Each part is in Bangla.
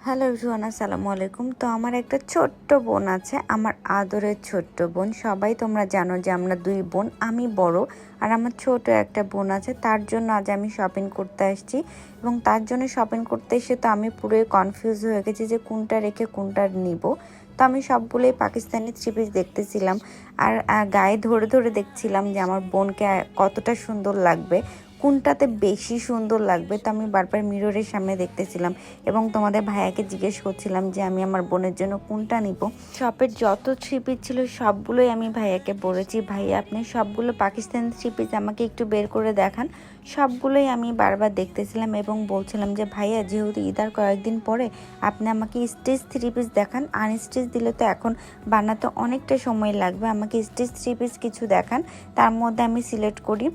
হ্যালো এভরিওয়ান, আসসালামু আলাইকুম। তো আমার একটা ছোট্ট বোন আছে, আমার আদরের ছোট্ট বোন। সবাই তোমরা জানো যে আমরা দুই বোন, আমি বড় আর আমার ছোট একটা বোন আছে। তার জন্য আজ আমি শপিং করতে আসছি এবং তার জন্য শপিং করতে এসে তো আমি পুরোই কনফিউজ হয়ে গেছি যে কোনটা রেখে কোনটা নিব। তো আমি সবগুলোই পাকিস্তানি থ্রি পিস দেখতেছিলাম আর গায়ে ধরে ধরে দেখছিলাম যে আমার বোনকে কতটা সুন্দর লাগবে, কোনটাতে বেশি সুন্দর লাগবে। তো আমি বারবার মিররের সামনে দেখতেছিলাম এবং তোমাদের ভাইয়াকে জিজ্ঞেস করছিলাম যে আমি আমার বোনের জন্য কোনটা নিব। শপের যত থ্রি পিস ছিল সবগুলোই আমি ভাইয়াকে বলেছি, ভাইয়া আপনি সবগুলো পাকিস্তানি থ্রি পিস আমাকে একটু বের করে দেখান। সবগুলোই আমি বারবার দেখতেছিলাম এবং বলছিলাম যে ভাইয়া যেহেতু ঈদের কয়েকদিন পরে আপনি আমাকে স্টিচ থ্রি পিস দেখান, আনস্টিচ দিলে তো এখন বানাতে অনেকটা সময় লাগবে, আমাকে স্টিচ থ্রি পিস কিছু দেখান, তার মধ্যে আমি সিলেক্ট করি।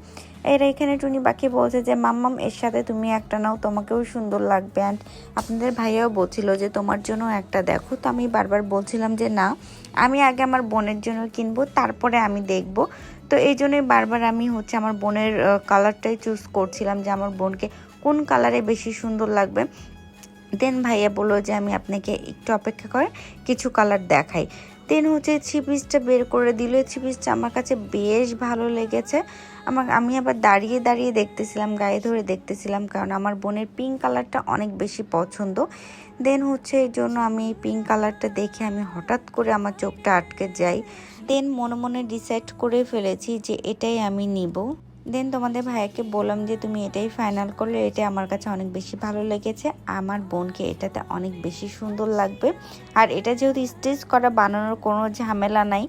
এর এখানে টুনি পাখি বলছে যে মাম্মাম এর সাথে তুমি একটা নাও, তোমাকেও সুন্দর লাগবে। অ্যান্ড আপনাদের ভাইয়াও বলছিল যে তোমার জন্য একটা দেখো। তো আমি বারবার বলছিলাম যে না, আমি আগে আমার বোনের জন্য কিনবো, তারপরে আমি দেখব। তো এই জন্যই বারবার আমি আমার বোনের কালারটাই চুজ করছিলাম যে আমার বোনকে কোন কালারে বেশি সুন্দর লাগবে। দেন ভাইয়া বললো যে আমি আপনাকে একটু অপেক্ষা করে কিছু কালার দেখাই। দেন থ্রি পিসটা বের করে দিল। থ্রি পিসটা আমার কাছে বেশ ভালো লেগেছে। আমি আবার দাঁড়িয়ে দাঁড়িয়ে দেখতেছিলাম, গায়ে ধরে দেখতেছিলাম, কারণ আমার বোনের পিঙ্ক কালারটা অনেক বেশি পছন্দ। দেন এই জন্য আমি এই পিঙ্ক কালারটা দেখে আমি হঠাৎ করে আমার চোখটা আটকে যাই। দেন মনে মনে ডিসাইড করে ফেলেছি যে এটাই আমি নিব। দেন তোমাদের ভাইয়াকে বললাম যে তুমি এটাই ফাইনাল করলে, এটা আমার কাছে অনেক বেশি ভালো লেগেছে, আমার বোনকে এটাতে অনেক বেশি সুন্দর লাগবে। আর এটা যেহেতু স্টিচ করা, বানানোর কোনো ঝামেলা নাই,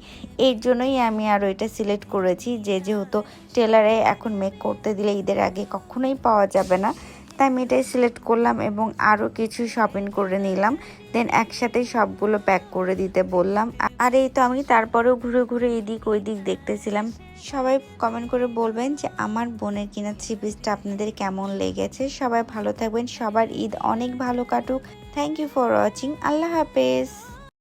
এর জন্যই আমি আরও এটা সিলেক্ট করেছি যে যেহেতু টেলারে এখন মেক করতে দিলে ঈদের আগে কখনোই পাওয়া যাবে না, তাই আমি এটাই সিলেক্ট করলাম এবং আরও কিছু শপিং করে নিলাম। দেন একসাথেই সবগুলো প্যাক করে দিতে বললাম। আর এই তো আমি তারপরেও ঘুরে ঘুরে এদিক ওই দিক দেখতেছিলাম। সবাই কমেন্ট করে বলবেন যে আমার বোনের কিনা থ্রি পিসটা আপনাদের কেমন লেগেছে। সবাই ভালো থাকবেন, সবার ঈদ অনেক ভালো কাটুক। Thank you for watching. Allah হাফেজ।